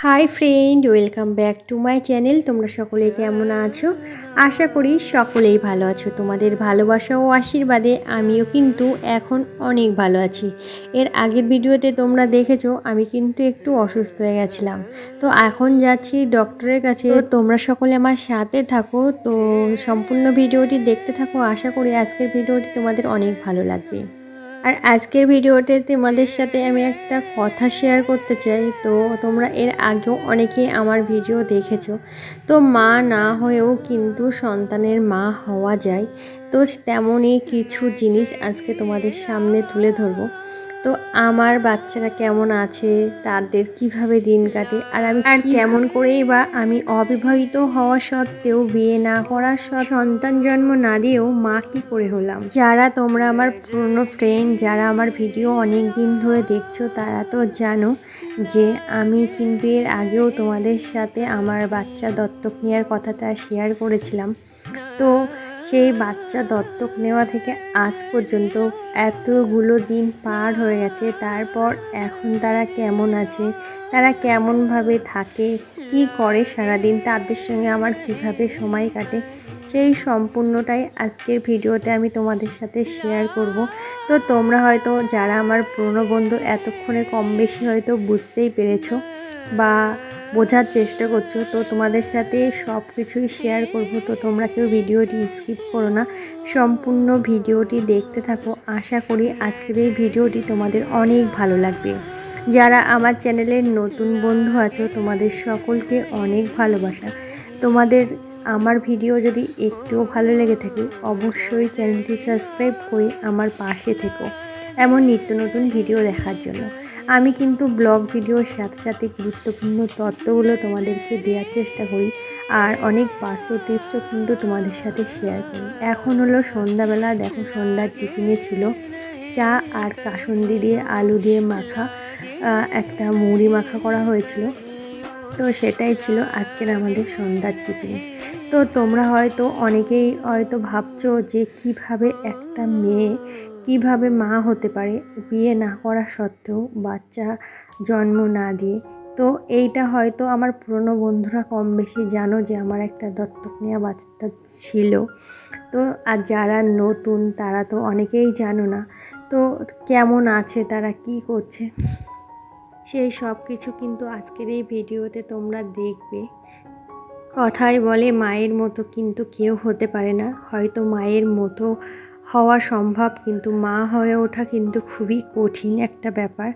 Hi friend, welcome back to my channel. তোমরা সকলে কেমন আছো? আশা করি সকলেই ভালো আছো। তোমাদের ভালোবাসা ও আশীর্বাদে আমিও কিন্তু এখন অনেক ভালো আছি। এর আগের ভিডিওতে তোমরা দেখেছো আমি কিন্তু একটু অসুস্থ হয়ে গেছিলাম। তো এখন যাচ্ছি ডক্টরের কাছে। তো তোমরা সকলে আমার সাথে থাকো, তো সম্পূর্ণ ভিডিওটি দেখতে থাকো। আশা করি আজকের ভিডিওটি তোমাদের অনেক ভালো লাগবে। আর আজকের ভিডিওতে তোমাদের সাথে আমি একটা কথা শেয়ার করতে চাই। তো তোমরা এর আগেও অনেকেই আমার ভিডিও দেখেছো। তো মা না হয়েও কিন্তু সন্তানের মা হওয়া যায়। তো তেমনই কিছু জিনিস আজকে তোমাদের সামনে তুলে ধরবো। তো আমার বাচ্চারা কেমন আছে, তাদের কিভাবে দিন কাটে, আর আমি কেমন করেই বা আমি অবিবাহিত হওয়া সত্ত্বেও, বিয়ে না করা সন্তান জন্ম না দিয়েও মা কী করে হলাম। যারা তোমরা আমার পুরনো ফ্রেন্ড, যারা আমার ভিডিও অনেক দিন ধরে দেখছো, তারা তো জানো যে আমি কিন্তু এর আগেও তোমাদের সাথে আমার বাচ্চা দত্তক নেওয়ার কথাটা শেয়ার করেছিলাম। তো সেই বাচ্চা দত্তক নেওয়া থেকে আজ পর্যন্ত এতগুলো দিন পার হয়ে গেছে। তারপর এখন তারা কেমন আছে, তারা কেমনভাবে থাকে, কি করে সারাদিন, তাদের সঙ্গে আমার কিভাবে সময় কাটে, সেই সম্পূর্ণটাই আজকের ভিডিওতে আমি তোমাদের সাথে শেয়ার করব। তো তোমরা হয়তো যারা আমার পুরনো বন্ধু এতক্ষণে কম বেশি হয়তো বুঝতেই পেরেছো বা বোঝার চেষ্টা করছো। তো তোমাদের সাথে সব কিছুই শেয়ার করব। তো তোমরা কেউ ভিডিওটি স্কিপ করো না, সম্পূর্ণ ভিডিওটি দেখতে থাকো। আশা করি আজকের এই ভিডিওটি তোমাদের অনেক ভালো লাগবে। যারা আমার চ্যানেলের নতুন বন্ধু আছো, তোমাদের সকলকে অনেক ভালোবাসা। তোমাদের আমার ভিডিও যদি একটুও ভালো লেগে থাকে, অবশ্যই চ্যানেলটি সাবস্ক্রাইব করে আমার পাশে থেকো এমন নিত্য নতুন ভিডিও দেখার জন্য। আমি কিন্তু ব্লগ ভিডিওর সাথে সাথে গুরুত্বপূর্ণ তথ্যগুলো তোমাদেরকে দেওয়ার চেষ্টা করি, আর অনেক বাস্তব টিপসও কিন্তু তোমাদের সাথে শেয়ার করি। এখন হলো সন্ধ্যাবেলা, দেখো সন্ধ্যার টিফিনে ছিল চা আর কাসুন্দি দিয়ে আলু দিয়ে মাখা, একটা মুড়ি মাখা করা হয়েছিল। তো সেটাই ছিল আজকের আমাদের সন্ধ্যার টিফিনে। তো তোমরা হয়তো অনেকেই হয়তো ভাবছো যে কিভাবে একটা মেয়ে কিভাবে মা হতে পারে বিয়ে না করা সত্ত্বেও, বাচ্চা জন্ম না দিয়ে। তো এইটা হয়তো আমার পুরনো বন্ধুরা কম বেশি জানো যে আমার একটা দত্তক নেওয়া বাচ্চা ছিল। তো আর যারা নতুন তারা তো অনেকেই জানো না। তো কেমন আছে, তারা কি করছে, সেই সব কিছু কিন্তু আজকের এই ভিডিওতে তোমরা দেখবে। কথায় বলে মায়ের মতো কিন্তু কেউ হতে পারে না। হয়তো মায়ের মতো হওয়া সম্ভব, কিন্তু মা হয়ে ওঠা কিন্তু খুবই কঠিন একটা ব্যাপার।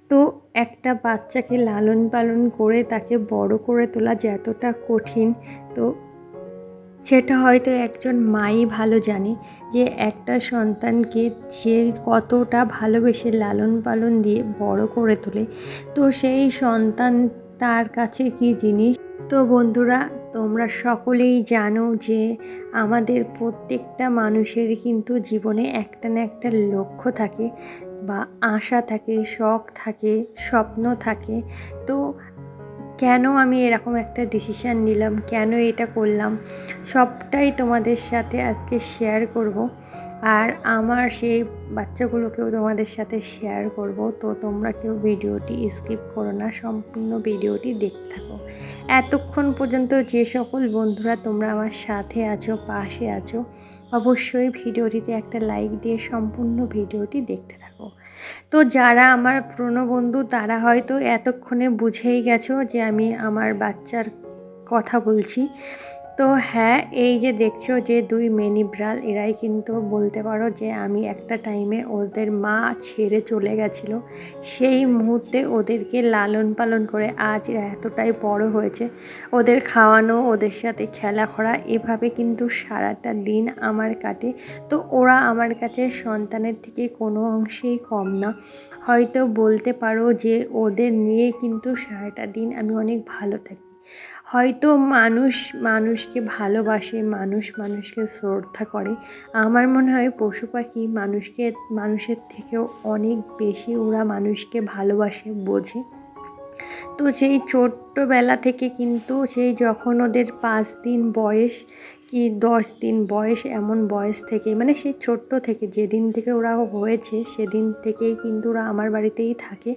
তো একটা বাচ্চাকে লালন পালন করে তাকে বড় করে তোলা যে এতটা কঠিন, তো সেটা হয়তো একজন মাই ভালো জানে যে একটা সন্তানকে সে কতটা ভালোবেসে লালন পালন দিয়ে বড় করে তোলে। তো সেই সন্তান তার কাছে কি জিনিস। তো বন্ধুরা, তোমরা সকলেই জানো যে আমাদের প্রত্যেকটা মানুষের কিন্তু জীবনে একটা না একটা লক্ষ্য থাকে বা আশা থাকে, শখ থাকে, স্বপ্ন থাকে। তো কেন আমি এরকম একটা ডিসিশান নিলাম, কেন এটা করলাম, সবটাই তোমাদের সাথে আজকে শেয়ার করব। আর আমার সেই বাচ্চাগুলোকেও তোমাদের সাথে শেয়ার করব। তো তোমরা কেউ ভিডিওটি স্কিপ করো না, সম্পূর্ণ ভিডিওটি দেখতে থাকো। এতক্ষণ পর্যন্ত যে সকল বন্ধুরা তোমরা আমার সাথে আছো, পাশে আছো, অবশ্যই ভিডিওটিতে একটা লাইক দিয়ে সম্পূর্ণ ভিডিওটি দেখতে থাকো। তো যারা আমার পুরনো বন্ধু তারা হয়তো এতক্ষণে বুঝেই গেছো যে আমি আমার বাচ্চার কথা বলছি। তো হ্যাঁ, এই যে দেখছো যে দুই মিনি বিড়াল, এরাই কিন্তু বলতে পারো যে আমি একটা টাইমে ওদের মা ছেড়ে চলে গেছিলো, সেই মুহূর্তে ওদেরকে লালন পালন করে আজ এরা এতটাই বড় হয়েছে। ওদের খাওয়ানো, ওদের সাথে খেলা করা, এভাবে কিন্তু সারাটা দিন আমার কাটে। তো ওরা আমার কাছে সন্তানের থেকে কোনো অংশেই কম না। হয়তো বলতে পারো যে ওদের নিয়ে কিন্তু সারাটা দিন আমি অনেক ভালো থাকি। হয়তো মানুষ মানুষকে ভালোবাসে, মানুষ মানুষকে শ্রদ্ধা করে। আমার মনে হয় পশু পাখি মানুষের থেকেও অনেক বেশি ওরা মানুষকে ভালোবাসে, বোঝে। তো সেই ছোট্টবেলা থেকে কিন্তু সেই যখন ওদের 5 দিন বয়স, কি 10 দিন বয়স, এমন বয়স থেকে মানে সেই ছোট্ট থেকে যেদিন থেকে ওরা হয়েছে সেদিন থেকেই কিন্তু ওরা আমার বাড়িতেই থাকে।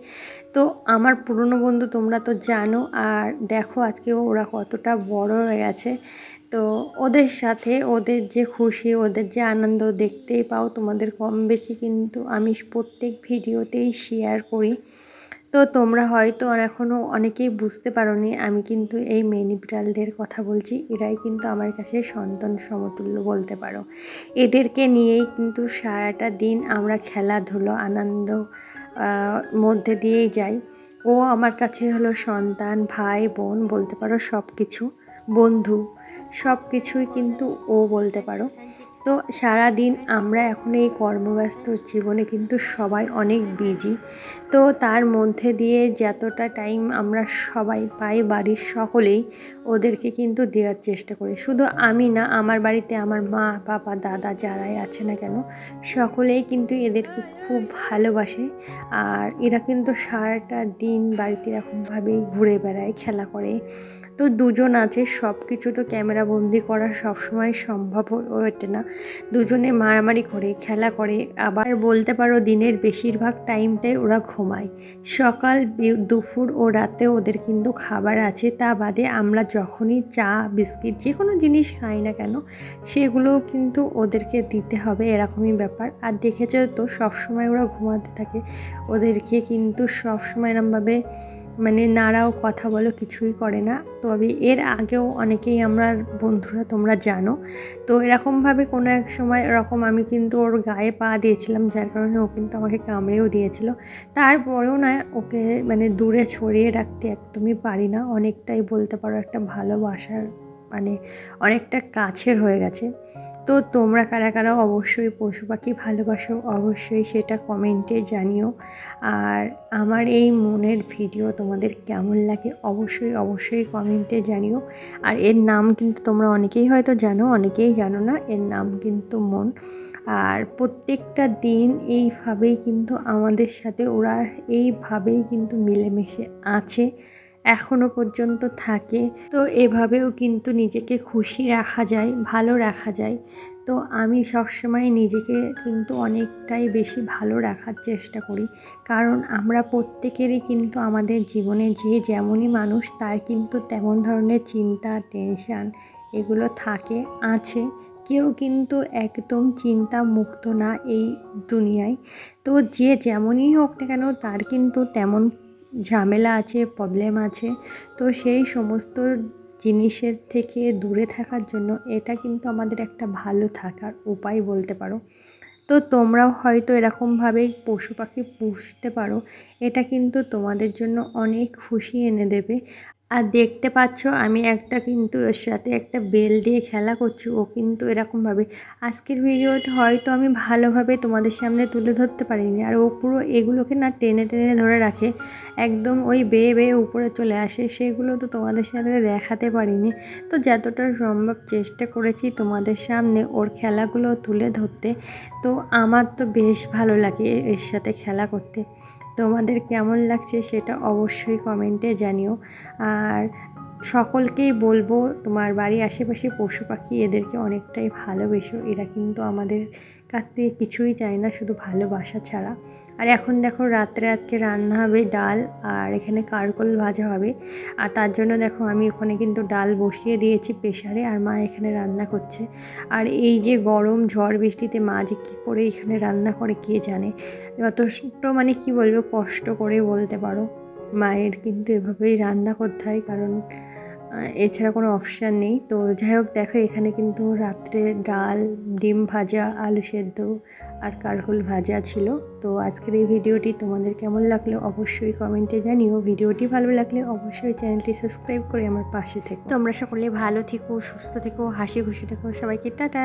তো আমার পুরনো বন্ধু তোমরা তো জানো, আর দেখো আজকে ওরা কতটা বড় হয়ে গেছে। তো ওদের সাথে ওদের যে খুশি, ওদের যে আনন্দ দেখতেই পাও তোমাদের কম বেশি, কিন্তু আমি প্রত্যেক ভিডিওতেই শেয়ার করি। তো তোমরা হয়তো এখনও অনেকেই বুঝতে পারোনি, আমি কিন্তু এই মিনি বিড়ালদের কথা বলছি। এরাই কিন্তু আমার কাছে সন্তান সমতুল্য বলতে পারো। এদেরকে নিয়েই কিন্তু সারাটা দিন আমরা খেলাধুলো আনন্দ মধ্যে দিয়েই যাই। ও আমার কাছে হলো সন্তান, ভাই বোন বলতে পারো, সব কিছু, বন্ধু, সব কিছুই কিন্তু ও বলতে পারো। তো সারা দিন আমরা এখন এই কর্মব্যস্ত জীবনে কিন্তু সবাই অনেক বিজি। তো তার মধ্যে দিয়ে যতটা টাইম আমরা সবাই পাই বাড়ির সকলেই ওদেরকে কিন্তু দেওয়ার চেষ্টা করি। শুধু আমি না, আমার বাড়িতে আমার মা বাবা দাদা যারাই আছে না কেন সকলেই কিন্তু এদেরকে খুব ভালোবাসে। আর এরা কিন্তু সারাটা দিন বাড়িতে এরকমভাবেই ঘুরে বেড়ায়, খেলা করে। তো দুজন আছে, সব কিছু তো ক্যামেরা বন্দি করা সবসময় সম্ভব ওঠে না। দুজনে মারামারি করে, খেলা করে, আবার বলতে পারো দিনের বেশিরভাগ টাইমটাই ওরা ঘুমায়। সকাল দুপুর ও রাতে ওদের কিন্তু খাবার আছে। তা বাদে আমরা যখনই চা বিস্কিট যে কোনো জিনিস খাই না কেন সেগুলোও কিন্তু ওদেরকে দিতে হবে, এরকমই ব্যাপার। আর দেখেছো তো সবসময় ওরা ঘুমাতে থাকে, ওদেরকে কিন্তু সবসময় এরমভাবে মানে নাড়াও কথা বলো কিছুই করে না। তবে এর আগেও অনেকেই আমরা বন্ধুরা তোমরা জানো, তো এরকমভাবে কোনো এক সময় এরকম আমি কিন্তু ওর গায়ে পা দিয়েছিলাম, যার কারণে ও কিন্তু আমাকে কামড়েও দিয়েছিল। তারপরেও না ওকে মানে দূরে ছড়িয়ে রাখতে একদমই পারি না, অনেকটাই বলতে পারো একটা ভালোবাসার মানে অনেকটা কাছের হয়ে গেছে। তো তোমরা কারা কারা অবশ্যই পশু পাখি ভালোবাসো অবশ্যই সেটা কমেন্টে জানিও। আর আমার এই মনের ভিডিও তোমাদের কেমন লাগে অবশ্যই অবশ্যই কমেন্টে জানিও। আর এর নাম কিন্তু তোমরা অনেকেই হয়তো জানো, অনেকেই জানো না, এর নাম কিন্তু মন। আর প্রত্যেকটা দিন এইভাবেই কিন্তু আমাদের সাথে ওরা এইভাবেই কিন্তু মিলেমিশে আছে, এখনো পর্যন্ত থাকে। তো এভাবেও কিন্তু নিজেকে খুশি রাখা যায়, ভালো রাখা যায়। তো আমি সবসময় নিজেকে কিন্তু অনেকটাই বেশি ভালো রাখার চেষ্টা করি, কারণ আমরা প্রত্যেকেরই কিন্তু আমাদের জীবনে যে যেমনই মানুষ তার কিন্তু তেমন ধরনের চিন্তা টেনশান এগুলো থাকে, আছে। কেউ কিন্তু একদম চিন্তা মুক্ত না এই দুনিয়ায়। তো যে যেমনই হোক না কেন তার কিন্তু তেমন ঝামেলা আছে, প্রবলেম আছে। তো সেই সমস্ত জিনিসের থেকে দূরে থাকার জন্য এটা কিন্তু আমাদের একটা ভালো থাকার উপায় বলতে পারো। তো তোমরাও হয়তো এরকমভাবেই পশু পাখি পুষতে পারো, এটা কিন্তু তোমাদের জন্য অনেক খুশি এনে দেবে। আর দেখতে পাচ্ছ আমি একটা কিন্তু ওর সাথে একটা বেল দিয়ে খেলা করছি, ও কিন্তু এরকমভাবে আজকের ভিডিওতে হয়তো আমি ভালোভাবে তোমাদের সামনে তুলে ধরতে পারিনি। আর ও পুরো এগুলোকে না টেনে টেনে ধরে রাখে, একদম ওই বেয়ে বেয়ে উপরে চলে আসে, সেগুলো তো তোমাদের সাথে দেখাতে পারিনি। তো যতটা সম্ভব চেষ্টা করেছি তোমাদের সামনে ওর খেলাগুলো তুলে ধরতে। তো আমার তো বেশ ভালো লাগে এর সাথে খেলা করতে। তোমাদের কেমন লাগছে সেটা অবশ্যই কমেন্টে জানিও। আর সকলকেই বলবো তোমার বাড়ির আশেপাশে পশু পাখি এদেরকে অনেকটাই ভালোবেসো, এরা কিন্তু আমাদের কাছ থেকে কিছুই চায় না, শুধু ভালোবাসা ছাড়া। আর এখন দেখো রাত্রে আজকে রান্না হবে ডাল, আর এখানে কারকল ভাজা হবে। আর তার জন্য দেখো আমি ওখানে কিন্তু ডাল বসিয়ে দিয়েছি প্রেশারে, আর মা এখানে রান্না করছে। আর এই যে গরম ঝড় বৃষ্টিতে মা যে কী করে এখানে রান্না করে কে জানে, যথেষ্ট মানে কি বলবো কষ্ট করে বলতে পারো। মায়ের কিন্তু এভাবেই রান্না করতে হয়, কারণ এছাড়া কোনো অপশান নেই। তো যাই হোক দেখো এখানে কিন্তু রাত্রে ডাল, ডিম ভাজা, আলু সেদ্ধ আর কারকল ভাজা ছিল। তো আজকের এই ভিডিওটি তোমাদের কেমন লাগলো অবশ্যই কমেন্টে জানিও। ভিডিওটি ভালো লাগলে অবশ্যই চ্যানেলটি সাবস্ক্রাইব করে আমার পাশে থেকো। তোমরা সকলে ভালো থেকো, সুস্থ থেকো, হাসি খুশি থেকো। সবাইকে টাটা।